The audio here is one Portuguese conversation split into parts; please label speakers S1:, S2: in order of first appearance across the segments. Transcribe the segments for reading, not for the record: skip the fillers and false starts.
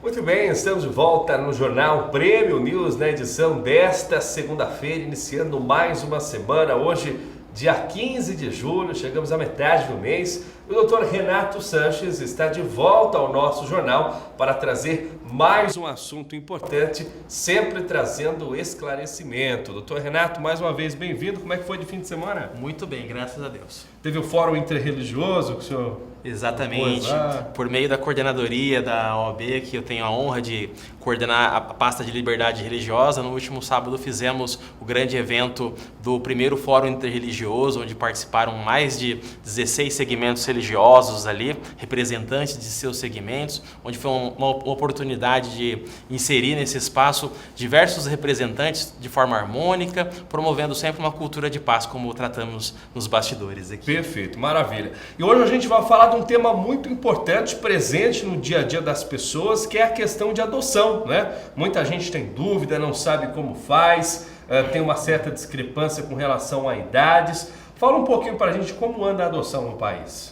S1: Muito bem, estamos de volta no Jornal Prêmio News, na edição desta segunda-feira, iniciando mais uma semana. Hoje, dia 15 de julho, chegamos à metade do mês. O Dr. Renato Sanches está de volta ao nosso jornal para trazer mais um assunto importante, sempre trazendo esclarecimento. Dr. Renato, mais uma vez, bem-vindo. Como é que foi de fim de semana?
S2: Muito bem, graças a Deus.
S1: Teve o Fórum Interreligioso que o senhor...
S2: Exatamente, por meio da coordenadoria da OAB, que eu tenho a honra de coordenar a pasta de liberdade religiosa. No último sábado fizemos o grande evento do primeiro Fórum Interreligioso, onde participaram mais de 16 segmentos religiosos ali, representantes de seus segmentos, onde foi uma oportunidade de inserir nesse espaço diversos representantes de forma harmônica, promovendo sempre uma cultura de paz, como tratamos nos bastidores aqui.
S1: Perfeito, maravilha. E hoje a gente vai falar de um tema muito importante, presente no dia a dia das pessoas, que é a questão de adoção, né? Muita gente tem dúvida, não sabe como faz, tem uma certa discrepância com relação a idades. Fala um pouquinho para a gente como anda a adoção no país.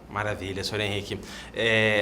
S2: Maravilha, Sr. Henrique.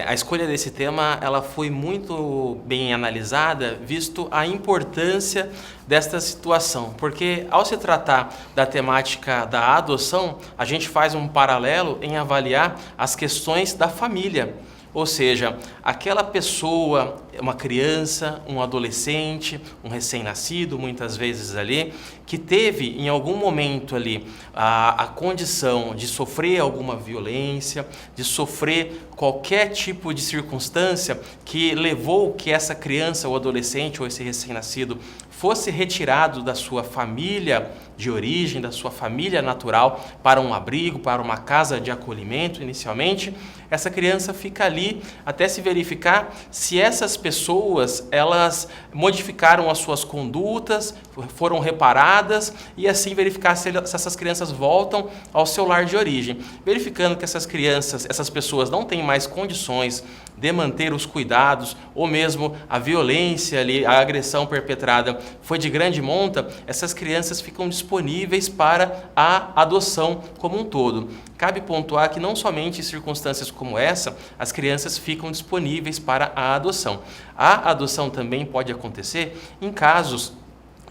S2: A escolha desse tema ela foi muito bem analisada, visto a importância desta situação, porque ao se tratar da temática da adoção, a gente faz um paralelo em avaliar as questões da família. Ou seja, aquela pessoa, uma criança, um adolescente, um recém-nascido, muitas vezes ali, que teve em algum momento ali a condição de sofrer alguma violência, de sofrer qualquer tipo de circunstância que levou que essa criança, ou adolescente, ou esse recém-nascido fosse retirado da sua família de origem, da sua família natural, para um abrigo, para uma casa de acolhimento inicialmente, essa criança fica ali até se verificar se essas pessoas, elas modificaram as suas condutas, foram reparadas, e assim verificar se essas crianças voltam ao seu lar de origem. Verificando que essas crianças, essas pessoas não têm mais condições de manter os cuidados, ou mesmo a violência ali, a agressão perpetrada foi de grande monta, essas crianças ficam disponíveis para a adoção como um todo. Cabe pontuar que não somente em circunstâncias como essa, as crianças ficam disponíveis para a adoção. A adoção também pode acontecer em casos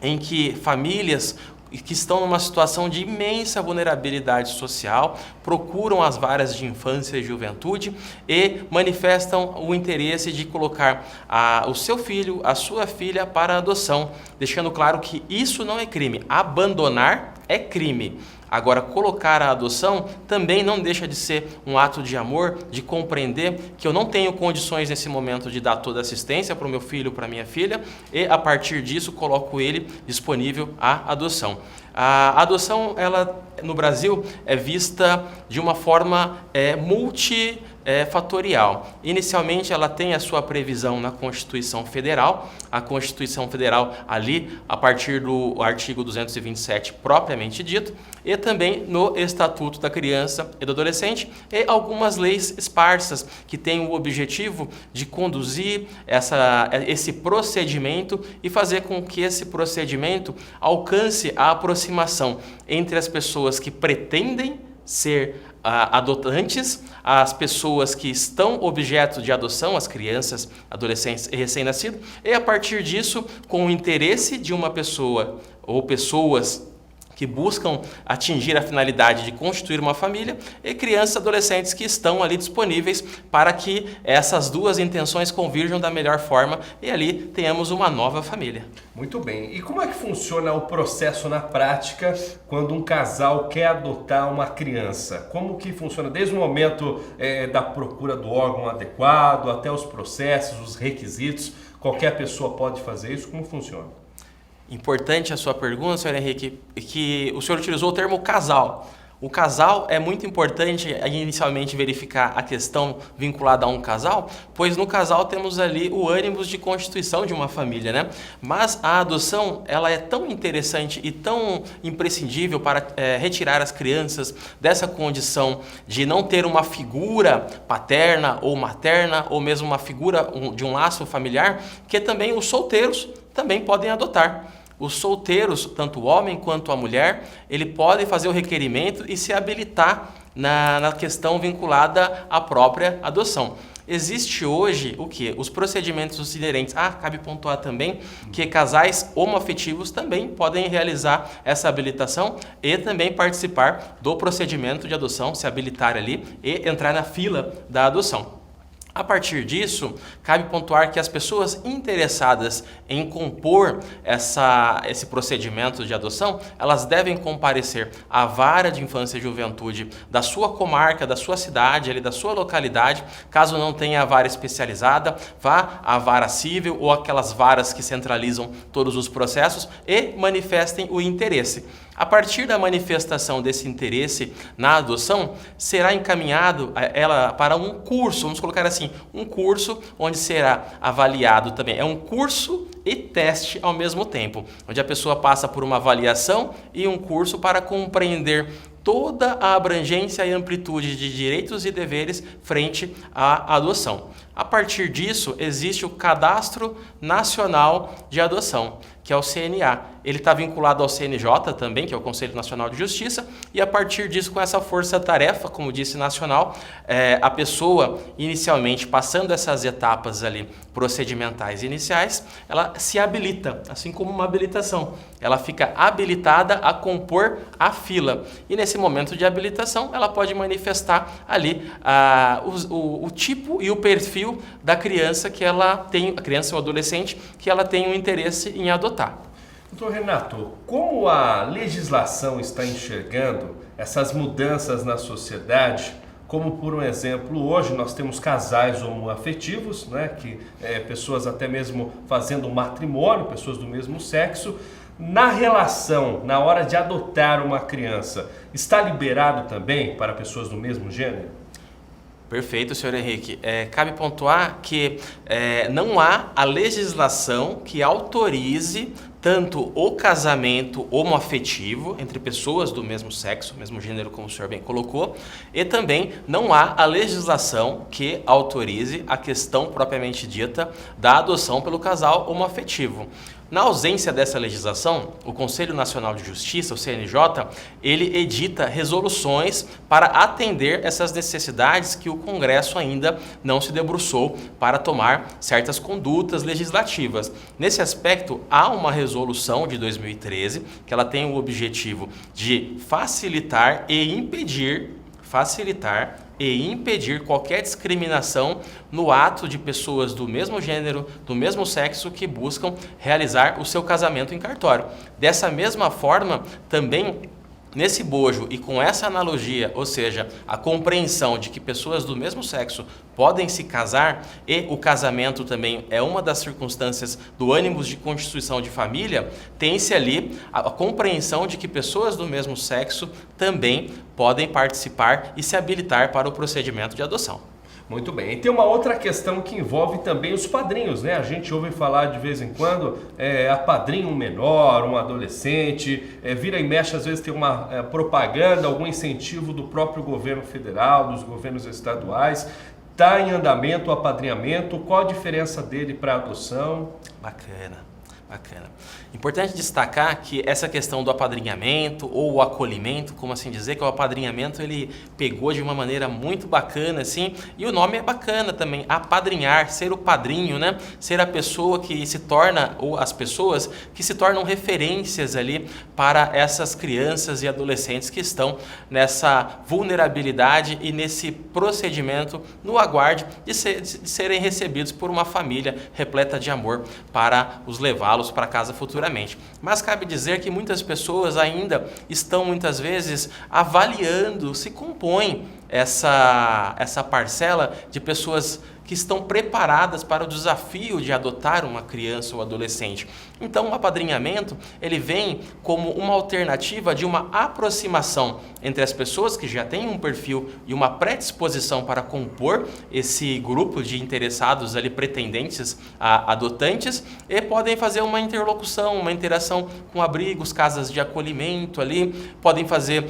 S2: em que famílias que estão numa situação de imensa vulnerabilidade social, procuram as varas de infância e juventude e manifestam o interesse de colocar o seu filho, a sua filha para adoção, deixando claro que isso não é crime. Abandonar é crime. Agora, colocar a adoção também não deixa de ser um ato de amor, de compreender que eu não tenho condições nesse momento de dar toda a assistência para o meu filho, para a minha filha, e a partir disso coloco ele disponível à adoção. A adoção, ela no Brasil é vista de uma forma multifatorial. Inicialmente, ela tem a sua previsão na Constituição Federal. A Constituição Federal ali, a partir do artigo 227 propriamente dito, e também no Estatuto da Criança e do Adolescente, e algumas leis esparsas que têm o objetivo de conduzir esse procedimento e fazer com que esse procedimento alcance a aproximação entre as pessoas que pretendem ser adotantes, as pessoas que estão objeto de adoção, as crianças, adolescentes e recém-nascidos, e a partir disso, com o interesse de uma pessoa ou pessoas que buscam atingir a finalidade de constituir uma família, e crianças e adolescentes que estão ali disponíveis para que essas duas intenções convirjam da melhor forma e ali tenhamos uma nova família.
S1: Muito bem. E como é que funciona o processo na prática quando um casal quer adotar uma criança? Como que funciona desde o momento da procura do órgão adequado até os processos, os requisitos? Qualquer pessoa pode fazer isso? Como funciona?
S2: Importante a sua pergunta, Sr. Henrique, que o senhor utilizou o termo casal. O casal é muito importante inicialmente verificar a questão vinculada a um casal, pois no casal temos ali o ânimo de constituição de uma família, né? Mas a adoção, ela é tão interessante e tão imprescindível para retirar as crianças dessa condição de não ter uma figura paterna ou materna, ou mesmo uma figura de um laço familiar, que também os solteiros também podem adotar. Os solteiros, tanto o homem quanto a mulher, ele pode fazer o requerimento e se habilitar na questão vinculada à própria adoção. Existe hoje o quê? Os procedimentos inerentes. Cabe pontuar também que casais homoafetivos também podem realizar essa habilitação e também participar do procedimento de adoção, se habilitar ali e entrar na fila da adoção. A partir disso, cabe pontuar que as pessoas interessadas em compor esse procedimento de adoção, elas devem comparecer à vara de infância e juventude da sua comarca, da sua cidade, ali, da sua localidade. Caso não tenha a vara especializada, vá à vara civil ou aquelas varas que centralizam todos os processos e manifestem o interesse. A partir da manifestação desse interesse na adoção, será encaminhado ela para um curso, vamos colocar assim, um curso onde será avaliado também. É um curso e teste ao mesmo tempo, onde a pessoa passa por uma avaliação e um curso para compreender toda a abrangência e amplitude de direitos e deveres frente à adoção. A partir disso, existe o Cadastro Nacional de Adoção, que é o CNA. Ele está vinculado ao CNJ também, que é o Conselho Nacional de Justiça, e a partir disso, com essa força-tarefa, como disse, nacional, a pessoa, inicialmente, passando essas etapas ali procedimentais iniciais, ela se habilita, assim como uma habilitação. Ela fica habilitada a compor a fila. E nesse momento de habilitação, ela pode manifestar ali o tipo e o perfil da criança que ela tem, a criança ou adolescente, que ela tem um interesse em adotar.
S1: Doutor Renato, como a legislação está enxergando essas mudanças na sociedade? Como, por um exemplo, hoje nós temos casais homoafetivos, né, pessoas até mesmo fazendo matrimônio, pessoas do mesmo sexo. Na relação, na hora de adotar uma criança, está liberado também para pessoas do mesmo gênero?
S2: Perfeito, senhor Henrique. Cabe pontuar que não há a legislação que autorize tanto o casamento homoafetivo entre pessoas do mesmo sexo, mesmo gênero, como o senhor bem colocou, e também não há a legislação que autorize a questão propriamente dita da adoção pelo casal homoafetivo. Na ausência dessa legislação, o Conselho Nacional de Justiça, o CNJ, ele edita resoluções para atender essas necessidades que o Congresso ainda não se debruçou para tomar certas condutas legislativas. Nesse aspecto, há uma resolução de 2013 que ela tem o objetivo de facilitar e impedir qualquer discriminação no ato de pessoas do mesmo gênero, do mesmo sexo, que buscam realizar o seu casamento em cartório. Dessa mesma forma, também nesse bojo e com essa analogia, ou seja, a compreensão de que pessoas do mesmo sexo podem se casar e o casamento também é uma das circunstâncias do ânimos de constituição de família, tem-se ali a compreensão de que pessoas do mesmo sexo também podem participar e se habilitar para o procedimento de adoção.
S1: Muito bem. E tem uma outra questão que envolve também os padrinhos, né? A gente ouve falar de vez em quando, apadrinha um menor, um adolescente, vira e mexe, às vezes tem uma propaganda, algum incentivo do próprio governo federal, dos governos estaduais. Está em andamento o apadrinhamento? Qual a diferença dele para a adoção?
S2: Bacana. Importante destacar que essa questão do apadrinhamento ou o acolhimento, como assim dizer, que o apadrinhamento ele pegou de uma maneira muito bacana, assim, e o nome é bacana também, apadrinhar, ser o padrinho, né? Ser a pessoa que se torna, ou as pessoas que se tornam referências ali para essas crianças e adolescentes que estão nessa vulnerabilidade e nesse procedimento no aguarde de serem recebidos por uma família repleta de amor para os levá-los para casa futuramente. Mas cabe dizer que muitas pessoas ainda estão muitas vezes avaliando se compõe essa parcela de pessoas que estão preparadas para o desafio de adotar uma criança ou adolescente. Então, o apadrinhamento, ele vem como uma alternativa de uma aproximação entre as pessoas que já têm um perfil e uma predisposição para compor esse grupo de interessados ali, pretendentes a adotantes, e podem fazer uma interlocução, uma interação com abrigos, casas de acolhimento ali, podem fazer,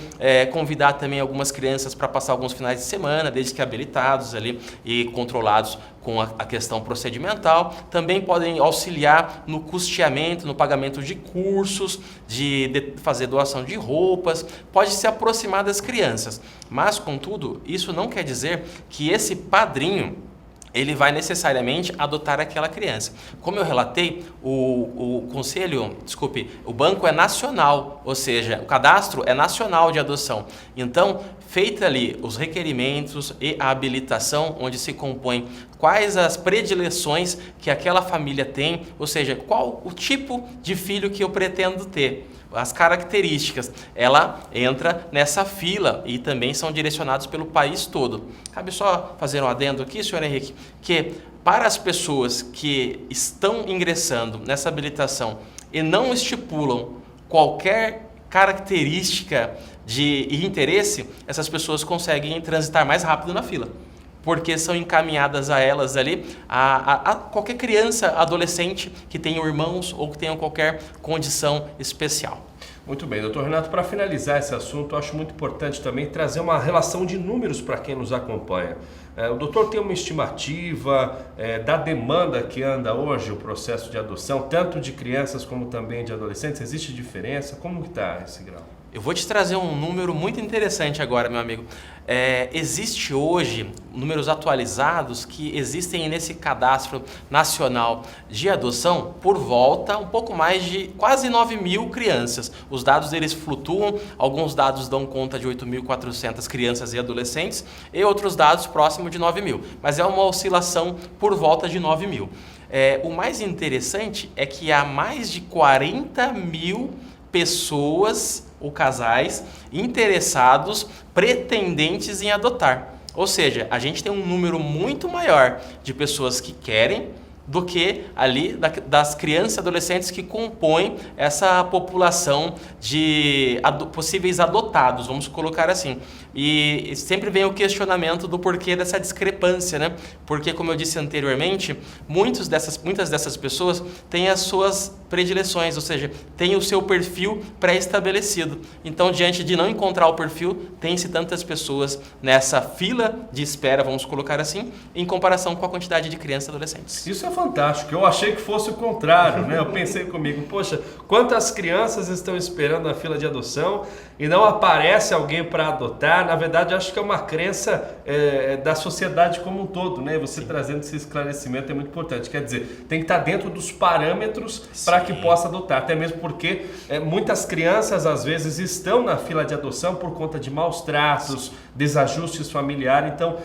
S2: convidar também algumas crianças para passar alguns finais de semana, desde que habilitados ali e controlados com a questão procedimental. Também podem auxiliar no custeamento, no pagamento de cursos, de fazer doação de roupas, pode se aproximar das crianças. Mas, contudo, isso não quer dizer que esse padrinho ele vai necessariamente adotar aquela criança. Como eu relatei, o banco é nacional, ou seja, o cadastro é nacional de adoção. Então, feita ali os requerimentos e a habilitação, onde se compõe quais as predileções que aquela família tem, ou seja, qual o tipo de filho que eu pretendo ter. As características, ela entra nessa fila e também são direcionados pelo país todo. Cabe só fazer um adendo aqui, senhor Henrique, que para as pessoas que estão ingressando nessa habilitação e não estipulam qualquer característica de interesse, essas pessoas conseguem transitar mais rápido na fila, porque são encaminhadas a elas ali, a qualquer criança, adolescente que tenha irmãos ou que tenha qualquer condição especial.
S1: Muito bem, doutor Renato, para finalizar esse assunto, eu acho muito importante também trazer uma relação de números para quem nos acompanha. O doutor tem uma estimativa da demanda que anda hoje o processo de adoção, tanto de crianças como também de adolescentes? Existe diferença? Como que está esse grau?
S2: Eu vou te trazer um número muito interessante agora, meu amigo. Existe hoje números atualizados que existem nesse cadastro nacional de adoção por volta um pouco mais de quase 9.000 crianças. Os dados eles flutuam, alguns dados dão conta de 8.400 crianças e adolescentes e outros dados próximos de 9.000, mas é uma oscilação por volta de 9.000. O mais interessante é que há mais de 40.000 pessoas ou casais interessados, pretendentes em adotar. Ou seja, a gente tem um número muito maior de pessoas que querem do que ali das crianças e adolescentes que compõem essa população de possíveis adotados, vamos colocar assim. E sempre vem o questionamento do porquê dessa discrepância, né? Porque, como eu disse anteriormente, muitas dessas pessoas têm as suas predileções, ou seja, têm o seu perfil pré-estabelecido. Então, diante de não encontrar o perfil, tem-se tantas pessoas nessa fila de espera, vamos colocar assim, em comparação com a quantidade de crianças e adolescentes.
S1: Isso é fantástico. Eu achei que fosse o contrário, né? Eu pensei comigo, poxa, quantas crianças estão esperando na fila de adoção e não aparece alguém para adotar? Na verdade, acho que é uma crença da sociedade como um todo, né? Você Sim. trazendo esse esclarecimento é muito importante. Quer dizer, tem que estar dentro dos parâmetros para que possa adotar. Até mesmo porque muitas crianças, às vezes, estão na fila de adoção por conta de maus tratos, desajustes familiares. Então,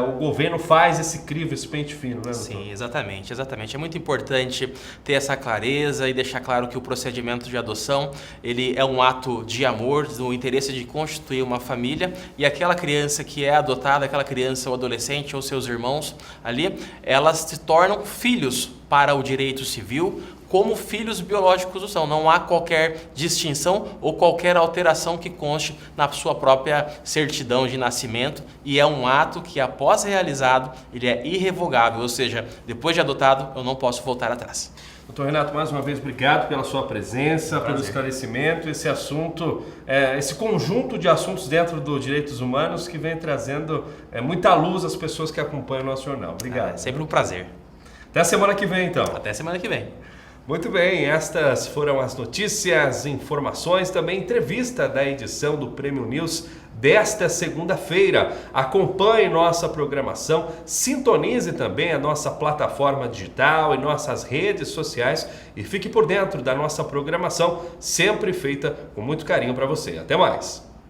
S1: o governo faz esse crivo, esse pente fino, né, doutor?
S2: Sim, exatamente. É muito importante ter essa clareza e deixar claro que o procedimento de adoção, ele é um ato de amor, do interesse de constituir uma família, e aquela criança que é adotada, aquela criança ou adolescente ou seus irmãos ali, elas se tornam filhos para o direito civil, como filhos biológicos são. Não há qualquer distinção ou qualquer alteração que conste na sua própria certidão de nascimento, e é um ato que, após realizado, ele é irrevogável, ou seja, depois de adotado, eu não posso voltar atrás.
S1: Doutor Renato, mais uma vez, obrigado pela sua presença, pelo esclarecimento, esse assunto, esse conjunto de assuntos dentro dos direitos humanos que vem trazendo muita luz às pessoas que acompanham o nosso jornal. Obrigado.
S2: É sempre um prazer.
S1: Até a semana que vem, então.
S2: Até semana que vem.
S1: Muito bem, estas foram as notícias, informações, também entrevista da edição do Prêmio News desta segunda-feira. Acompanhe nossa programação, sintonize também a nossa plataforma digital e nossas redes sociais e fique por dentro da nossa programação, sempre feita com muito carinho para você. Até mais!